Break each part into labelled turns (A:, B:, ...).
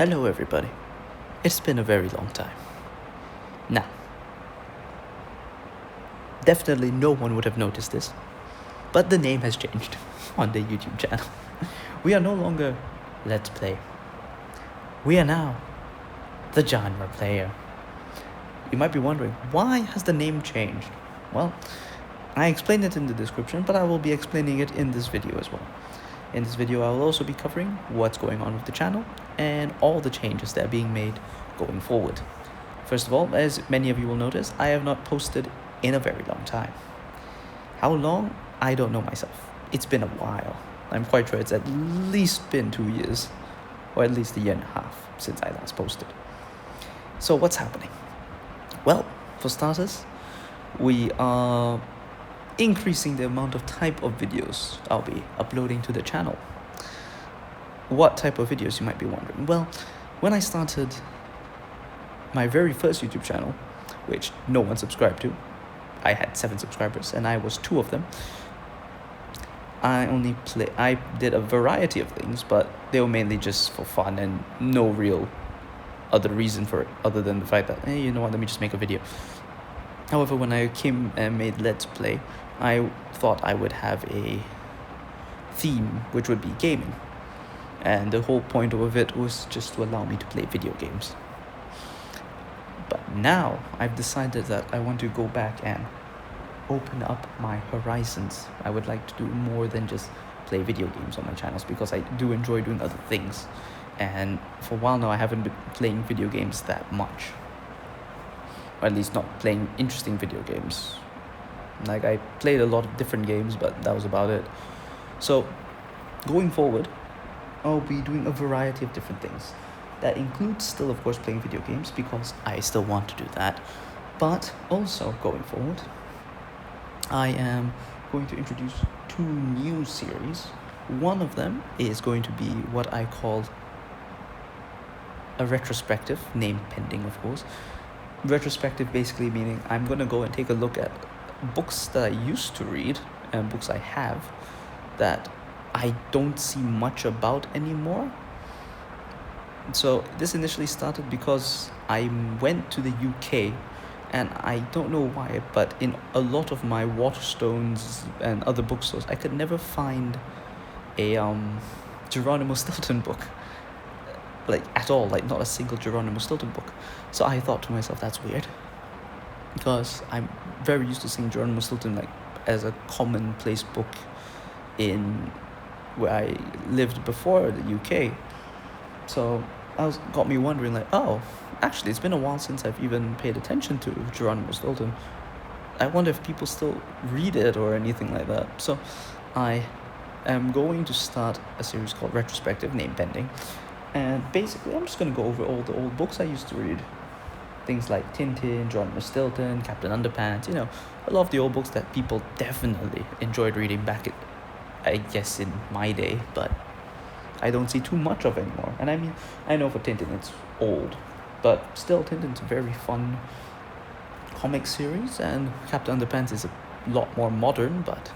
A: Hello, everybody. It's been a very long time. Now, definitely no one would have noticed this, but the name has changed on the YouTube channel. We are no longer Let's Play. We are now the Genre Player. You might be wondering, why has the name changed? Well, I explained it in the description, but I will be explaining it in this video as well. In this video, I will also be covering what's going on with the channel and all the changes that are being made going forward. First of all, as many of you will notice, I have not posted in a very long time. How long? I don't know myself. It's been a while. I'm quite sure it's at least been 2 years, or at least a year and a half since I last posted. So what's happening? Well, for starters, we are increasing the amount of type of videos I'll be uploading to the channel. What type of videos, you might be wondering? Well, when I started my very first YouTube channel, which no one subscribed to, I had 7 subscribers and I was 2 of them. I did a variety of things, but they were mainly just for fun and no real other reason for it other than the fact that, hey, you know what, let me just make a video. However, when I came and made Let's Play, I thought I would have a theme which would be gaming. And the whole point of it was just to allow me to play video games. But now I've decided that I want to go back and open up my horizons. I would like to do more than just play video games on my channels, because I do enjoy doing other things. And for a while now, I haven't been playing video games that much. Or at least not playing interesting video games. Like, I played a lot of different games, but that was about it. So, going forward, I'll be doing a variety of different things. That includes still, of course, playing video games, because I still want to do that. But also, going forward, I am going to introduce 2 new series. One of them is going to be what I call a retrospective, name pending, of course. Retrospective basically meaning I'm going to go and take a look at books that I used to read and books I have that I don't see much about anymore. So this initially started because I went to the UK, and I don't know why, but in a lot of my Waterstones and other bookstores, I could never find a Geronimo Stilton book. Like, at all, like not a single Geronimo Stilton book. So I thought to myself, that's weird, because I'm very used to seeing Geronimo Stilton like as a commonplace book in where I lived before the UK. So got me wondering, like, oh, actually it's been a while since I've even paid attention to Geronimo Stilton. I wonder if people still read it or anything like that. So I am going to start a series called Retrospective, name pending. And basically, I'm just going to go over all the old books I used to read. Things like Tintin, Geronimo Stilton, Captain Underpants, a lot of the old books that people definitely enjoyed reading back, I guess, in my day, but I don't see too much of anymore. And I mean, I know for Tintin it's old, but still, Tintin's a very fun comic series, and Captain Underpants is a lot more modern, but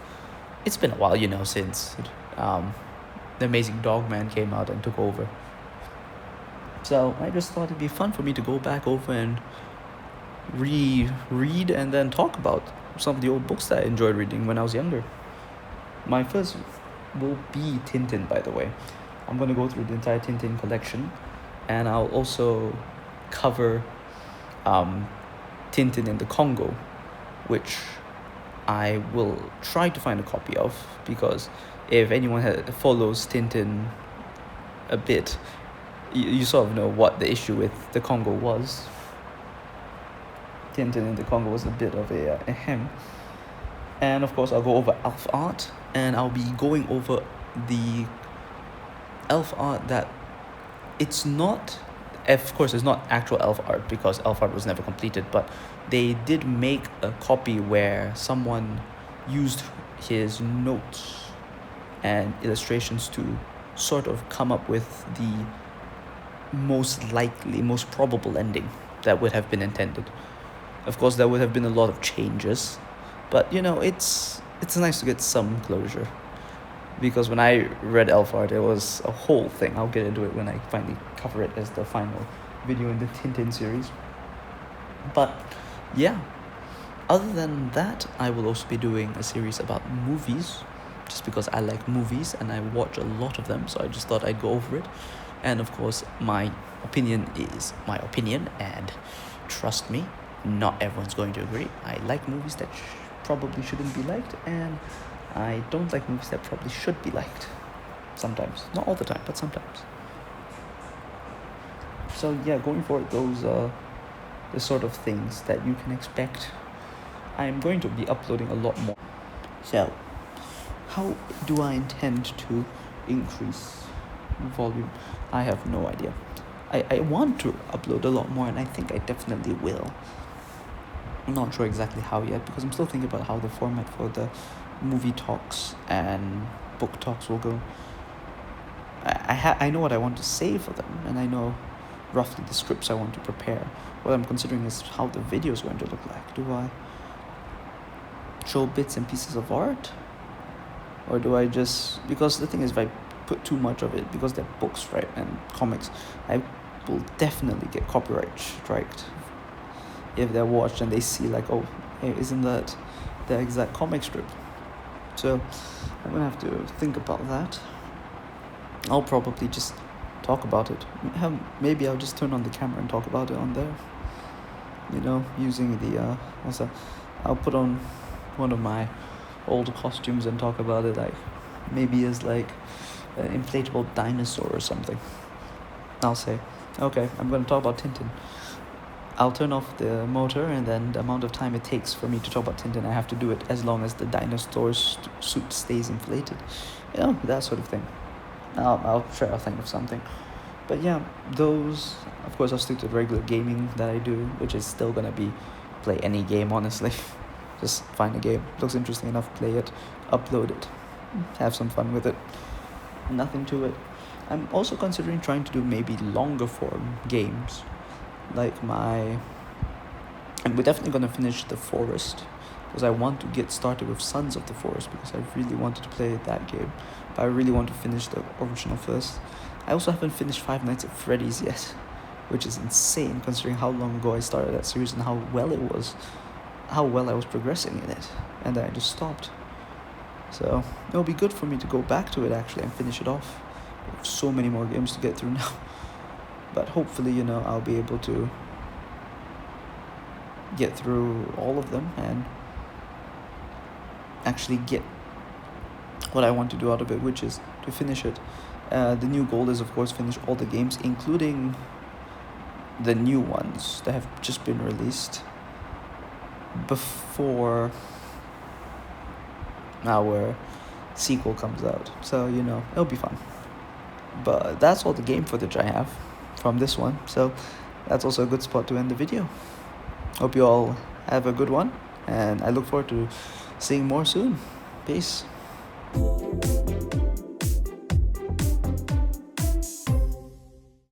A: it's been a while, since The Amazing Dogman came out and took over. So I just thought it'd be fun for me to go back over and reread and then talk about some of the old books that I enjoyed reading when I was younger. My first will be Tintin, by the way. I'm going to go through the entire Tintin collection, and I'll also cover Tintin in the Congo, which I will try to find a copy of, because if anyone follows Tintin a bit, you sort of know what the issue with the Congo was. Tintin in the Congo was a bit of a hem. And of course, I'll go over elf art, and I'll be going over the elf art that it's not, of course, it's not actual elf art, because elf art was never completed, but they did make a copy where someone used his notes and illustrations to sort of come up with the most likely, most probable ending that would have been intended. Of course, there would have been a lot of changes, but it's nice to get some closure. because when I read Elfart, it was a whole thing. I'll get into it when I finally cover it as the final video in the Tintin series. But yeah, other than that, I will also be doing a series about movies, just because I like movies and I watch a lot of them, so I just thought I'd go over it. And of course, my opinion is my opinion, and trust me, not everyone's going to agree. I like movies that probably shouldn't be liked, and I don't like movies that probably should be liked. Sometimes. Not all the time, but sometimes. So yeah, going forward, those are the sort of things that you can expect. I'm going to be uploading a lot more. So, how do I intend to increase volume? I have no idea. I want to upload a lot more, and I think I definitely will. I'm not sure exactly how yet, because I'm still thinking about how the format for the movie talks and book talks will go. I know what I want to say for them, and I know roughly the scripts I want to prepare. What I'm considering is how the video is going to look like. Do I show bits and pieces of art, or do I just, because the thing is, if I put too much of it, because they're books, right, and comics, I will definitely get copyright striked if they're watched and they see like, oh, hey, isn't that the exact comic strip? So I'm gonna have to think about that. I'll probably just talk about it. Maybe I'll just turn on the camera and talk about it on there, using the what's that, I'll put on one of my old costumes and talk about it, like maybe as like an inflatable dinosaur or something. I'll say, okay, I'm going to talk about Tintin. I'll turn off the motor, and then the amount of time it takes for me to talk about Tintin, I have to do it as long as the dinosaur's suit stays inflated. That sort of thing. I'll try to think of something. But yeah, those, of course, I'll stick to the regular gaming that I do, which is still going to be play any game, honestly. Just find a game, looks interesting enough, play it, upload it, have some fun with it. Nothing to it. I'm also considering trying to do maybe longer form games, like and we're definitely going to finish The Forest, because I want to get started with Sons of the Forest, because I really wanted to play that game, but I really want to finish the original first. I also haven't finished Five Nights at Freddy's yet, which is insane considering how long ago I started that series and how well I was progressing in it, and then I just stopped. So it'll be good for me to go back to it actually and finish it off. I have so many more games to get through now, but hopefully I'll be able to get through all of them and actually get what I want to do out of it, which is to finish it. The new goal is, of course, finish all the games, including the new ones that have just been released before our sequel comes out. So it'll be fun. But that's all the game footage I have from this one, so that's also a good spot to end the video. Hope you all have a good one, and I look forward to seeing more soon. Peace.